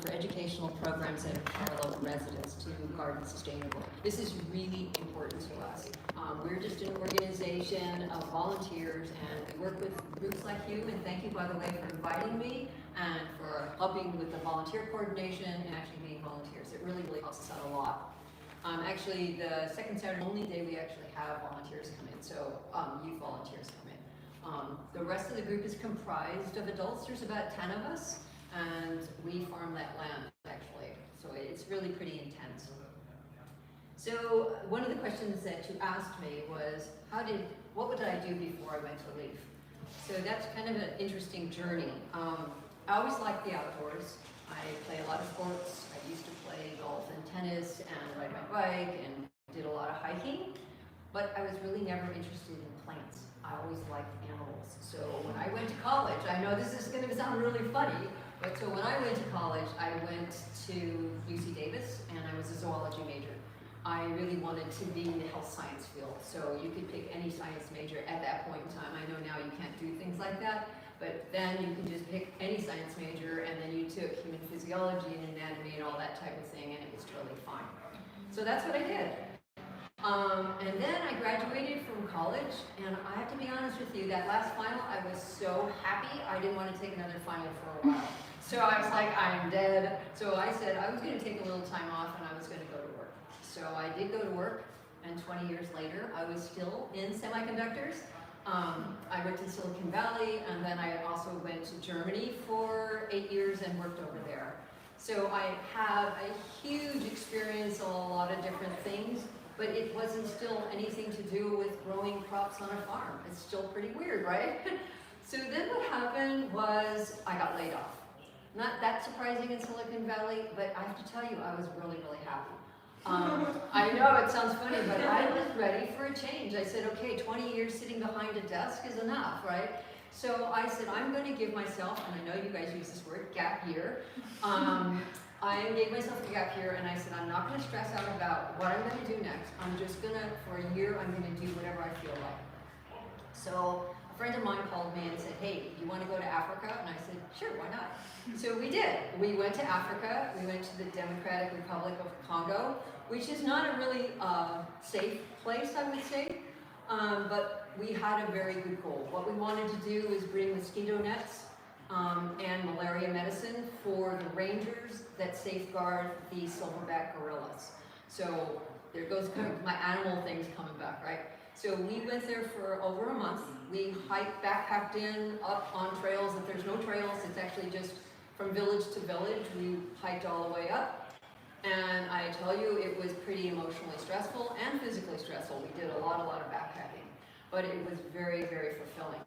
for educational programs that empower local residents to garden sustainable. This is really important to us. We're just an organization of volunteers, and we work with groups like you, and thank you, by the way, for inviting me and for helping with the volunteer coordination and actually being volunteers. It really, really helps us out a lot. Actually, the second Saturday only day we actually have volunteers come in, so youth volunteers come in. The rest of the group is comprised of adults. There's about 10 of us, and we farm that land, actually. So it's really pretty intense. So one of the questions that you asked me was, what would I do before I went to LEAF? So that's kind of an interesting journey. I always liked the outdoors. I play a lot of sports. I used to play golf and tennis and ride my bike and did a lot of hiking, but I was really never interested in plants. I always liked animals. So when I went to college, I know this is going to sound really funny, but so when I went to college, I went to UC Davis and I was a zoology major. I really wanted to be in the health science field, so you could pick any science major at that point in time. I know now you can't do things like that, but then you can just pick any science major, and then you took human physiology and anatomy and all that type of thing, and it was totally fine. So that's what I did. And then I graduated from college, and I have to be honest with you, that last final, I was so happy, I didn't want to take another final for a while. So I was like, I'm dead. So I said I was going to take a little time off, and I was going to go to work. So I did go to work, and 20 years later, I was still in semiconductors. I worked in Silicon Valley, and then I also went to Germany for 8 years and worked over there. So I have a huge experience on a lot of different things, but it wasn't still anything to do with growing crops on a farm. It's still pretty weird, right? So then what happened was I got laid off. Not that surprising in Silicon Valley, but I have to tell you, I was really, really happy. I know it sounds funny, but I was ready for a change. I said, okay, 20 years sitting behind a desk is enough, right? So I said, I'm going to give myself, and I know you guys use this word, gap year. I gave myself a gap year, and I said, I'm not going to stress out about what I'm going to do next. I'm just going to, for a year, I'm going to do whatever I feel like. So a friend of mine called me and said, hey, you want to go to Africa? And I said, sure, why not? So we did. We went to Africa. We went to the Democratic Republic of Congo, which is not a really safe place, I would say, but we had a very good goal. What we wanted to do is bring mosquito nets and malaria medicine for the rangers that safeguard the silverback gorillas. So there goes kind of my animal things coming back, right? So we went there for over a month. We hiked, backpacked in, up on trails. If there's no trails, it's actually just from village to village. We hiked all the way up. And I tell you, it was pretty emotionally stressful and physically stressful. We did a lot of backpacking, but it was very, very fulfilling.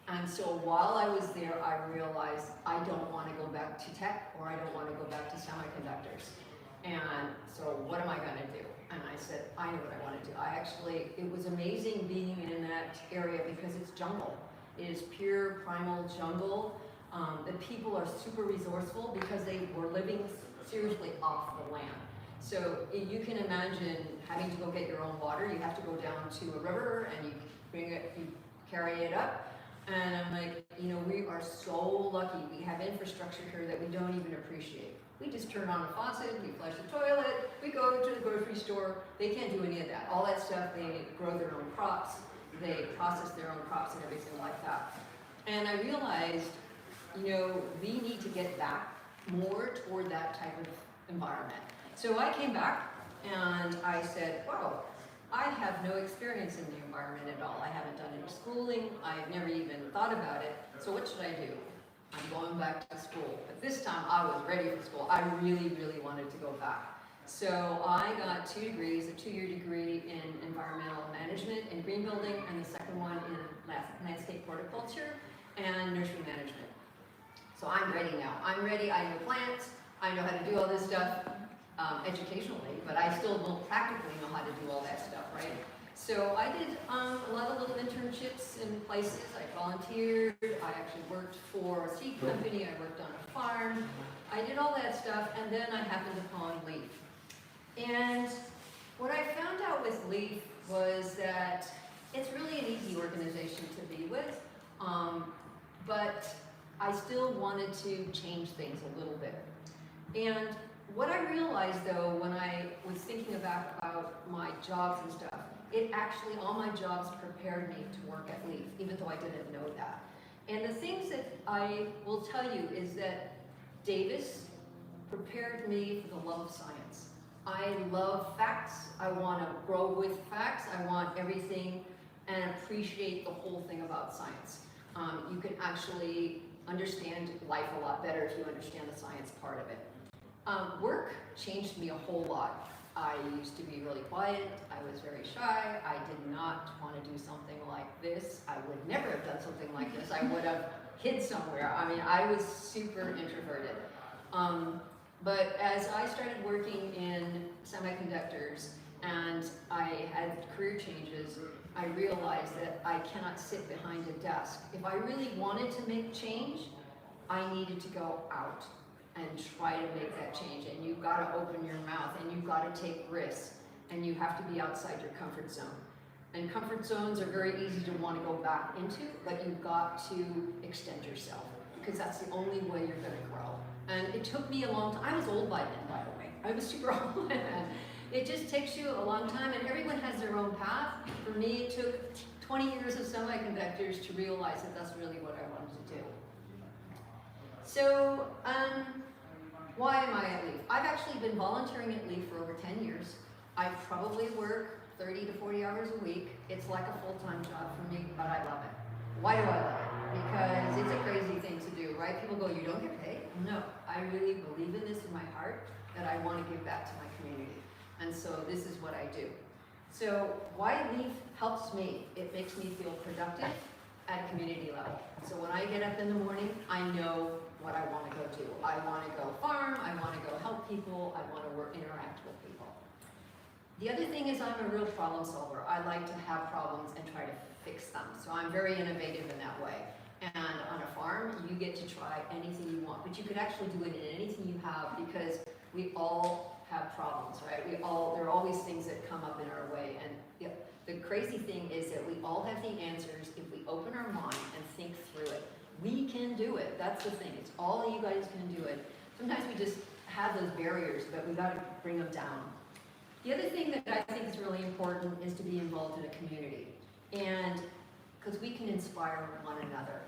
And so while I was there, I realized I don't want to go back to tech, or I don't want to go back to semiconductors. And so what am I going to do? And I said, I know what I want to do. It was amazing being in that area because it's jungle. It is pure primal jungle. The people are super resourceful because they were living seriously off the land. So you can imagine having to go get your own water. You have to go down to a river and you bring it, you carry it up. And I'm like, you know, we are so lucky. We have infrastructure here that we don't even appreciate. We just turn on a faucet, we flush the toilet, we go to the grocery store. They can't do any of that. All that stuff, they grow their own crops, they process their own crops and everything like that. And I realized, you know, we need to get back more toward that type of environment. So I came back and I said, wow, I have no experience in the environment at all. I haven't done any schooling. I've never even thought about it. So what should I do? I'm going back to school. But this time I was ready for school. I really, really wanted to go back. So I got 2 degrees, a 2-year degree in environmental management and green building, and the second one in landscape horticulture and nursery management. So I'm ready now. I'm ready. I know plants. I know how to do all this stuff educationally, but I still don't practically know how to do all that stuff, right? So I did a lot of little internships in places. I volunteered. I actually worked for a seed company. I worked on a farm. I did all that stuff, and then I happened upon LEAF. And what I found out with LEAF was that it's really an easy organization to be with, but I still wanted to change things a little bit. And what I realized though, when I was thinking about my jobs and stuff, it actually, all my jobs prepared me to work at Leaf, even though I didn't know that. And the things that I will tell you is that Davis prepared me for the love of science. I love facts. I want to grow with facts. I want everything and appreciate the whole thing about science. You can actually understand life a lot better if you understand the science part of it. Work changed me a whole lot. I used to be really quiet. I was very shy. I did not want to do something like this. I would never have done something like this. I would have hid somewhere. I mean, I was super introverted. But as I started working in semiconductors and I had career changes, I realized that I cannot sit behind a desk. If I really wanted to make change, I needed to go out and try to make that change. And you've got to open your mouth and you've got to take risks and you have to be outside your comfort zone. And comfort zones are very easy to want to go back into, but you've got to extend yourself because that's the only way you're going to grow. And it took me a long time. I was old by then, by the way. I was super old by then. It just takes you a long time, and everyone has their own path. For me, it took 20 years of semiconductors to realize that that's really what I wanted to do. So, why am I at Leaf? I've actually been volunteering at Leaf for over 10 years. I probably work 30 to 40 hours a week. It's like a full-time job for me, but I love it. Why do I love it? Because it's a crazy thing to do, right? People go, you don't get paid? No, I really believe in this in my heart, that I want to give back to my community. And so this is what I do. So why Leaf helps me, it makes me feel productive at a community level. So when I get up in the morning, I know what I want to go do. I want to go farm, I want to go help people, I want to interact with people. The other thing is I'm a real problem solver. I like to have problems and try to fix them. So I'm very innovative in that way. And on a farm, you get to try anything you want, but you could actually do it in anything you have because we all have problems, right? There are always things that come up in our way. And the crazy thing is that we all have the answers if we open our mind and think through it. We can do it. That's the thing. It's all you guys can do it. Sometimes we just have those barriers, but we got to bring them down. The other thing that I think is really important is to be involved in a community. And because we can inspire one another.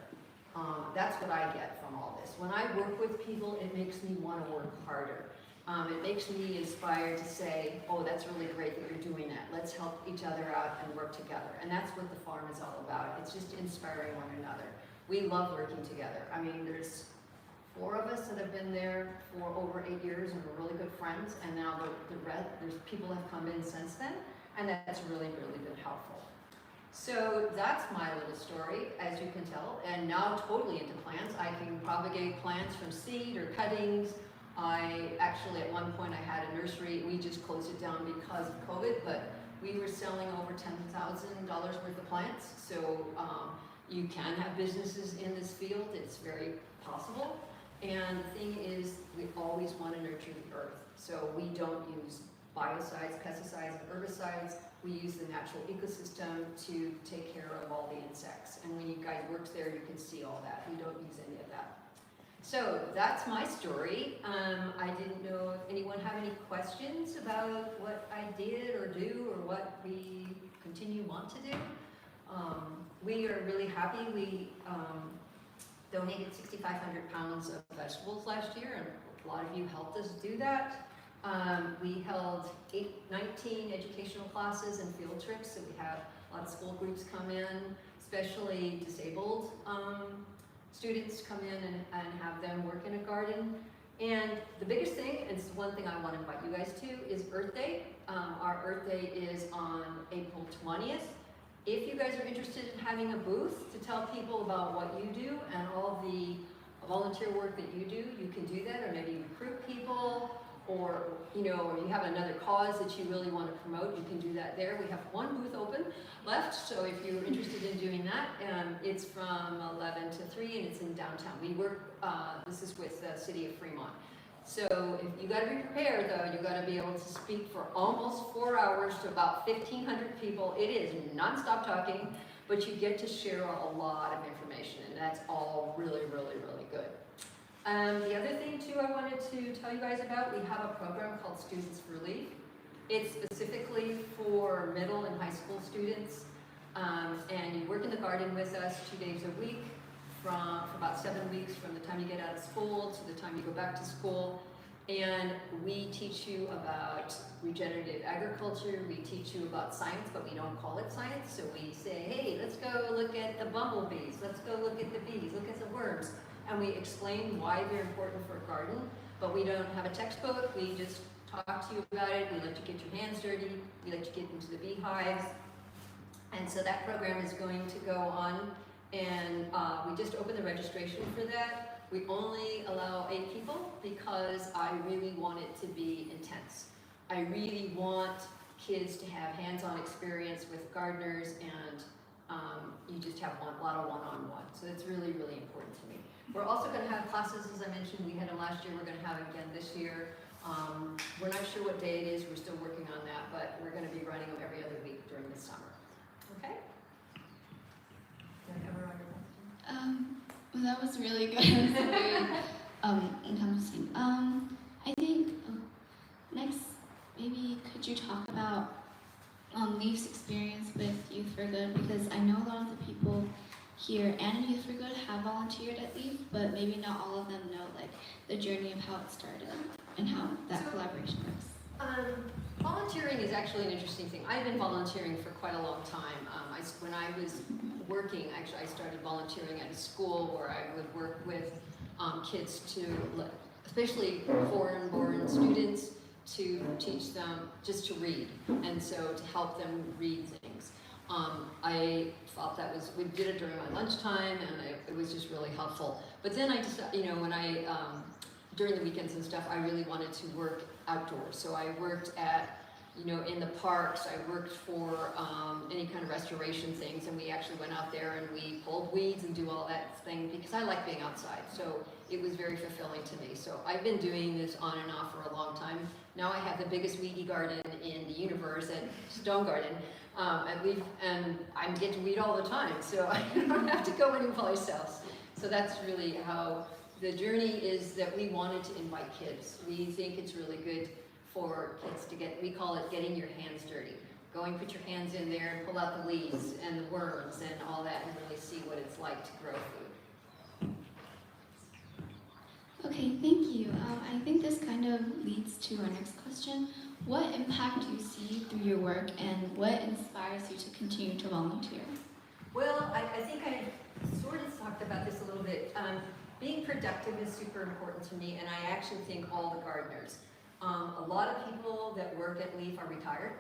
That's what I get from all this. When I work with people, it makes me want to work harder. It makes me inspired to say, oh, that's really great that you're doing that. Let's help each other out and work together. And that's what the farm is all about. It's just inspiring one another. We love working together. I mean, there's 4 of us that have been there for over 8 years and we're really good friends. And now there's people have come in since then. And that's really, really been helpful. So that's my little story, as you can tell, and now totally into plants. I can propagate plants from seed or cuttings. I actually, at one point, I had a nursery. We just closed it down because of COVID, but we were selling over $10,000 worth of plants. So you can have businesses in this field. It's very possible. And the thing is, we always want to nurture the earth. So we don't use biocides, pesticides, and herbicides. We use the natural ecosystem to take care of all the insects. And when you guys work there, you can see all that. We don't use any of that. So that's my story. I didn't know if anyone had any questions about what I did or do or what we want to do. We are really happy. We donated 6,500 pounds of vegetables last year, and a lot of you helped us do that. We held 19 educational classes and field trips, so we have a lot of school groups come in, especially disabled students come in and have them work in a garden. And the biggest thing, and it's one thing I want to invite you guys to, is Earth Day. Our Earth Day is on April 20th. If you guys are interested in having a booth to tell people about what you do and all the volunteer work that you do, you can do that, or maybe recruit people, or or you have another cause that you really want to promote, you can do that there. We have one booth open left, so if you're interested in doing that, it's from 11 to 3 and it's in downtown. We work, this is with the city of Fremont. So if you got to be prepared though, you got to be able to speak for almost 4 hours to about 1,500 people. It is non-stop talking, but you get to share a lot of information, and that's all really, really, really good. The other thing too I wanted to tell you guys about, we have a program called Students for Relief. It's specifically for middle and high school students. And you work in the garden with us 2 days a week for about 7 weeks from the time you get out of school to the time you go back to school. And we teach you about regenerative agriculture, we teach you about science, but we don't call it science. So we say, hey, let's go look at the bumblebees, let's go look at the bees, look at the worms. And we explain why they're important for a garden, but we don't have a textbook, we just talk to you about it, we let you get your hands dirty, we let you get into the beehives. And so that program is going to go on, and we just opened the registration for that. We only allow 8 people because I really want it to be intense. I really want kids to have hands-on experience with gardeners, and you just have a lot of one-on-one. So it's really, really important to me. We're also going to have classes, as I mentioned. We had them last year, we're going to have them again this year. We're not sure what day it is, we're still working on that, but we're going to be running them every other week during the summer. Okay? Did I cover all your questions? Well, that was really good. It was very encompassing. I think next, maybe could you talk about Leaf's experience with Youth for Good? Because I know a lot of the people here and in Youth for Good have volunteered at Leaf, but maybe not all of them know like the journey of how it started and how that collaboration works. Volunteering is actually an interesting thing. I've been volunteering for quite a long time. When I was working, actually I started volunteering at a school where I would work with kids to, especially foreign-born students, to teach them just to read, and so to help them read things. I thought that was, we did it during my lunchtime, and it was just really helpful. But then I decided, when I, during the weekends and stuff, I really wanted to work outdoors. So I worked at, in the parks, I worked for any kind of restoration things, and we actually went out there and we pulled weeds and do all that thing, because I like being outside. So it was very fulfilling to me. So I've been doing this on and off for a long time. Now I have the biggest weedy garden in the universe at Stone Garden. And I get to weed all the time, so I don't have to go anyplace else. So that's really how the journey is, that we wanted to invite kids. We think it's really good for kids to get, we call it getting your hands dirty. Go and put your hands in there and pull out the weeds and the worms and all that, and really see what it's like to grow food. Okay, thank you. I think this kind of leads to our next question. What impact do you see through your work, and what inspires you to continue to volunteer? Well, I think I sort of talked about this a little bit. Being productive is super important to me, and I actually think all the gardeners. A lot of people that work at Leaf are retired,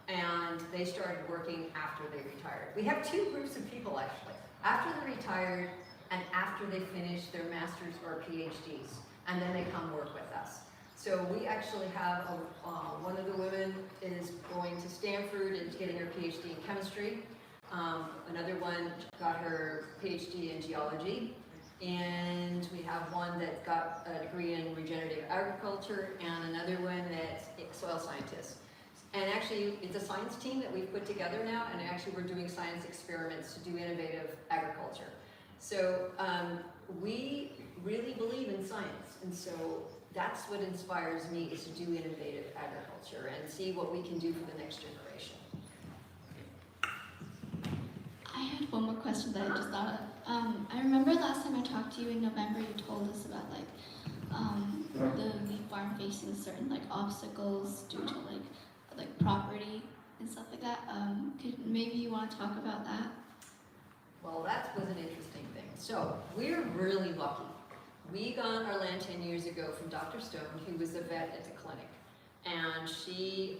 and they started working after they retired. We have 2 groups of people actually. After they're retired and after they finish their master's or PhDs, and then they come work with us. So we actually have, one of the women is going to Stanford and getting her PhD in chemistry. Another one got her PhD in geology. And we have one that got a degree in regenerative agriculture, and another one that's soil scientist. And actually, it's a science team that we've put together now, and actually we're doing science experiments to do innovative agriculture. So we really believe in science, and so that's what inspires me, is to do innovative agriculture and see what we can do for the next generation. I had one more question that I just thought of. I remember last time I talked to you in November, you told us about the Leaf Farm facing certain obstacles due to like property and stuff like that. Maybe you want to talk about that? Well, that was an interesting thing. So we're really lucky. We got our land 10 years ago from Dr. Stone, who was a vet at the clinic. And she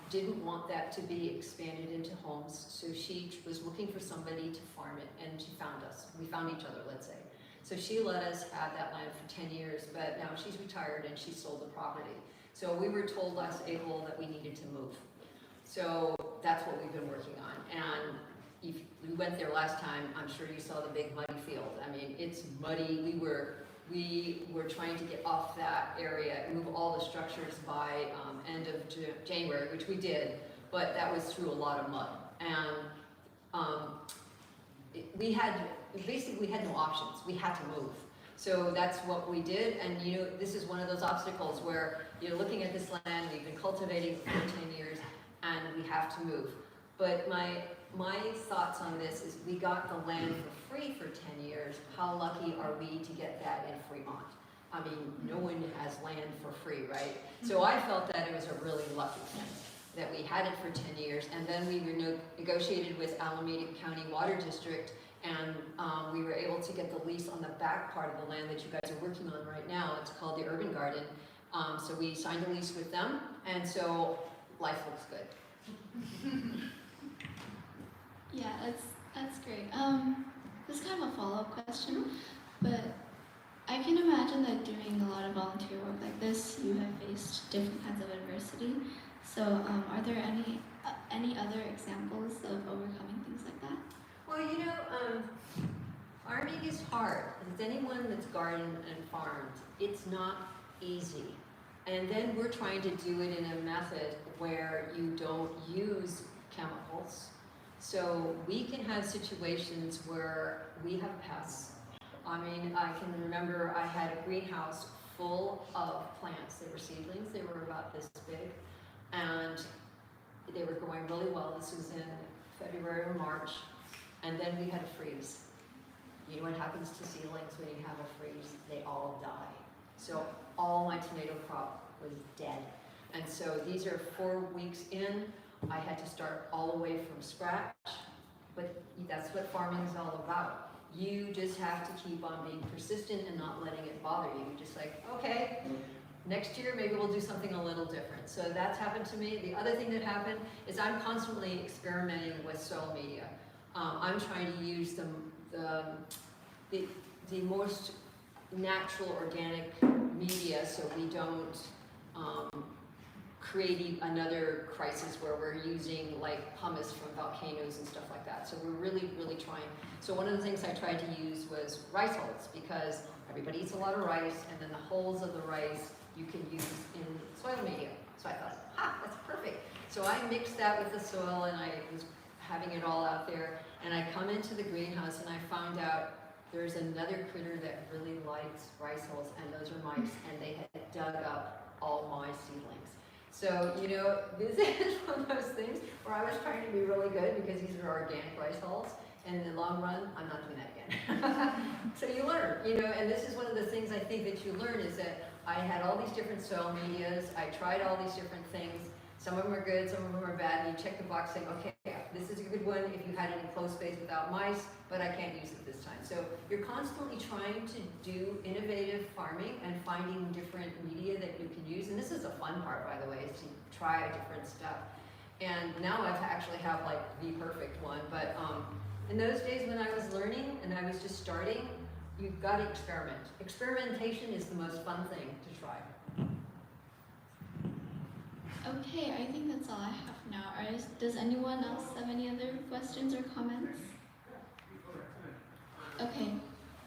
didn't want that to be expanded into homes, so she was looking for somebody to farm it, and she found us. We found each other, let's say. So she let us have that land for 10 years, but now she's retired and she sold the property. So we were told last April that we needed to move. So that's what we've been working on. And if we went there last time, I'm sure you saw the big muddy field. I mean, it's muddy. We were trying to get off that area, move all the structures by end of January, which we did, but that was through a lot of mud. And we had no options. We had to move. So that's what we did, and you know, this is one of those obstacles where you're looking at this land, we've been cultivating for 10 years, and we have to move. But my thoughts on this is we got the land for free for 10 years. How lucky are we to get that in Fremont? I mean, no one has land for free, right? So I felt that it was a really lucky thing that we had it for 10 years, and then we negotiated with Alameda County Water District, and we were able to get the lease on the back part of the land that you guys are working on right now. It's called the Urban Garden. So we signed a lease with them, and so life looks good. Yeah, that's great. This is kind of a follow-up question, but I can imagine that doing a lot of volunteer work like this, you have faced different kinds of adversity. So, are there any other examples of overcoming things like that? Well, you know, farming is hard. As anyone that's gardened and farmed, it's not easy. And then we're trying to do it in a method where you don't use chemicals. So we can have situations where we have pests. I mean, I can remember I had a greenhouse full of plants. They were seedlings, they were about this big, and they were going really well. This was in February or March, and then we had a freeze. You know what happens to seedlings when you have a freeze? They all die. So all my tomato crop was dead. And so these are 4 weeks in. I had to start all the way from scratch, but that's what farming is all about. You just have to keep on being persistent and not letting it bother you. Just like, okay, next year maybe we'll do something a little different. So that's happened to me. The other thing that happened is I'm constantly experimenting with soil media. I'm trying to use the most natural organic media so we don't create another crisis where we're using like pumice from volcanoes and stuff like that. So we're really, really trying. So one of the things I tried to use was rice hulls, because everybody eats a lot of rice, and then the hulls of the rice you can use in soil media. So I thought, that's perfect. So I mixed that with the soil, and I was having it all out there, and I come into the greenhouse and I found out there's another critter that really likes rice hulls, and those are mice, and they had dug up all my seedlings. So, you know, this is one of those things where I was trying to be really good because these are organic rice hulls, and in the long run, I'm not doing that again. So you learn, you know, and this is one of the things I think that you learn is that I had all these different soil medias, I tried all these different things. Some of them are good, some of them are bad, and you check the box saying, okay, this is a good one if you had it in closed space without mice, but I can't use it this time. So you're constantly trying to do innovative farming and finding different media that you can use. And this is the fun part, by the way, is to try different stuff. And now I actually have like the perfect one. But in those days when I was learning and I was just starting, you've got to experiment. Experimentation is the most fun thing to try. Okay, I think that's all I have now. Does anyone else have any other questions or comments? Okay,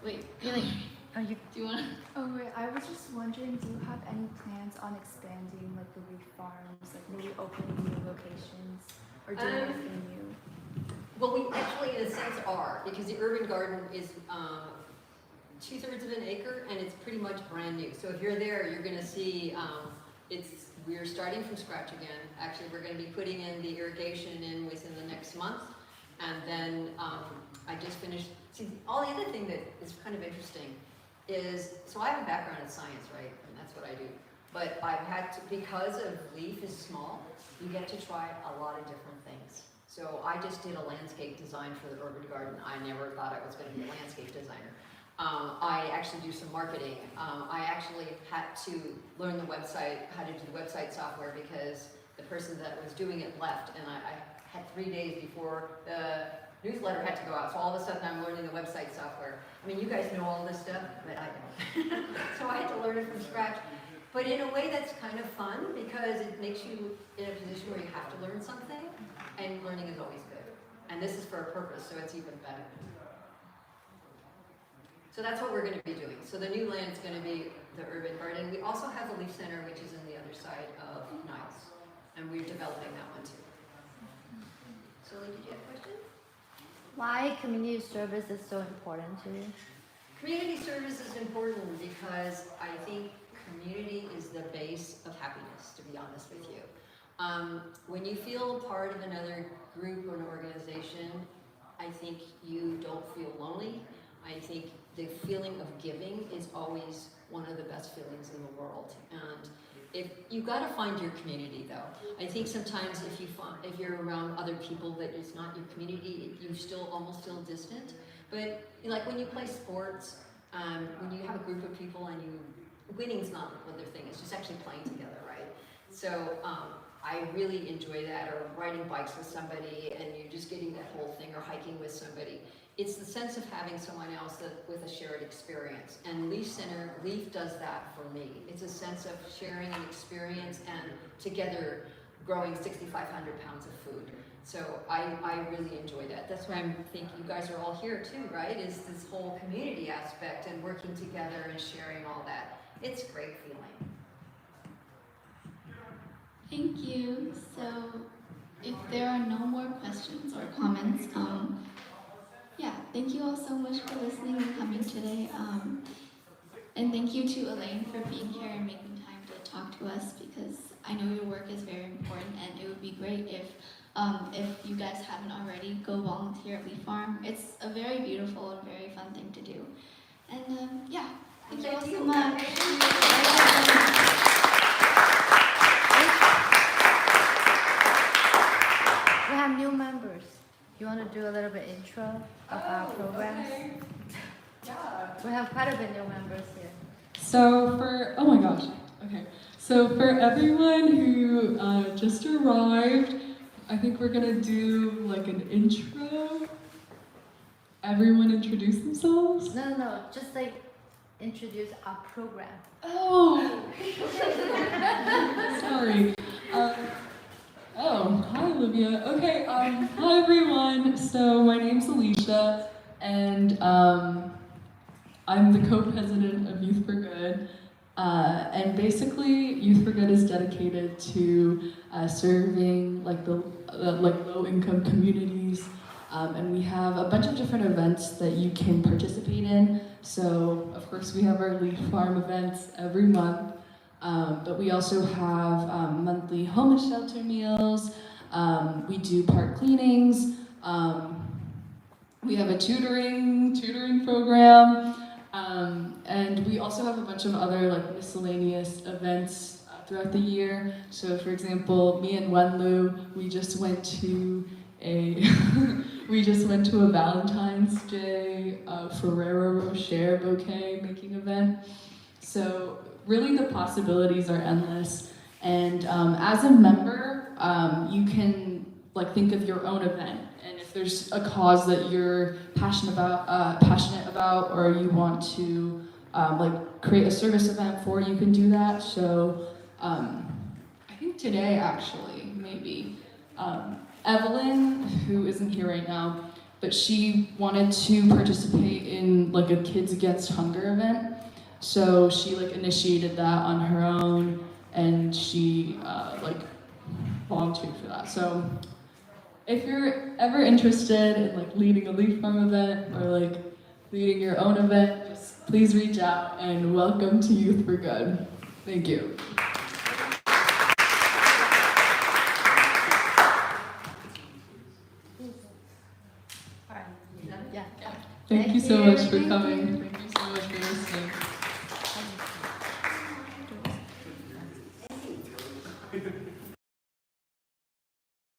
wait, Elaine, Oh, do you want to? oh wait, I was just wondering, do you have any plans on expanding like the leaf farms, like maybe opening new locations or doing anything new? Well, we actually, in a sense, are, because the urban garden is 2/3 of an acre, and it's pretty much brand new. So if you're there, you're going to see we're starting from scratch again. Actually, we're going to be putting in the irrigation in within the next month, and then I just finished. See, all the other thing that is kind of interesting is, so I have a background in science, right, and that's what I do. But I've had to, because of leaf is small, you get to try a lot of different things. So I just did a landscape design for the urban garden. I never thought I was going to be a landscape designer. I actually do some marketing. I actually had to learn the website, how to do the website software, because the person that was doing it left, and I had 3 days before the newsletter had to go out. So all of a sudden I'm learning the website software. I mean, you guys know all this stuff, but I don't. So I had to learn it from scratch. But in a way that's kind of fun, because it makes you in a position where you have to learn something, and learning is always good. And this is for a purpose, so it's even better. So that's what we're going to be doing. So the new land is going to be the urban garden. We also have the Leaf Center, which is on the other side of Niles, and we're developing that one too. So, Lee, did you have a question? Why community service is so important to you? Community service is important because I think community is the base of happiness, to be honest with you. When you feel a part of another group or an organization, I think you don't feel lonely. I think the feeling of giving is always one of the best feelings in the world. And if you got to find your community, though. I think sometimes if you're around other people that it's not your community, you still almost feel distant. But like when you play sports, when you have a group of people and winning's not what their thing. It's just actually playing together, right? So I really enjoy that, or riding bikes with somebody and you're just getting that whole thing, or hiking with somebody. It's the sense of having someone else with a shared experience. And Leaf does that for me. It's a sense of sharing an experience and together growing 6,500 pounds of food. So I really enjoy that. That's why I think you guys are all here too, right? Is this whole community aspect and working together and sharing all that. It's a great feeling. Thank you. So, if there are no more questions or comments, yeah, thank you all so much for listening and coming today. And thank you to Elaine for being here and making time to talk to us, because I know your work is very important, and it would be great if you guys haven't already, go volunteer at Leaf Farm. It's a very beautiful and very fun thing to do. And yeah, thank you all so much. We have new members. You want to do a little bit intro of our programs? Okay. Yeah. We have quite a bit new members here. So oh my gosh, okay. So for everyone who just arrived, I think we're gonna do like an intro. Everyone introduce themselves? No, just like introduce our program. Oh! Sorry. Hi Olivia. Okay, hi everyone. So my name's Alicia, and I'm the co-president of Youth for Good. And basically, Youth for Good is dedicated to serving like the low-income communities, and we have a bunch of different events that you can participate in. So, of course, we have our Leaf Farm events every month, but we also have monthly homeless shelter meals. We do park cleanings. We have a tutoring program. And we also have a bunch of other like miscellaneous events throughout the year. So for example, me and Wenlu, we just went to a Valentine's Day Ferrero Rocher bouquet making event. So really the possibilities are endless. And as a member, you can like think of your own event. And if there's a cause that you're passionate about, or you want to like create a service event for, you can do that. So I think today actually, maybe, Evelyn, who isn't here right now, but she wanted to participate in like a Kids Against Hunger event. So she like initiated that on her own, and she like volunteered for that. So if you're ever interested in like leading a Leaf Farm event or like leading your own event, just please reach out, and welcome to Youth for Good. Thank you. Yeah. Thank you so much for coming. Thank you so much for listening.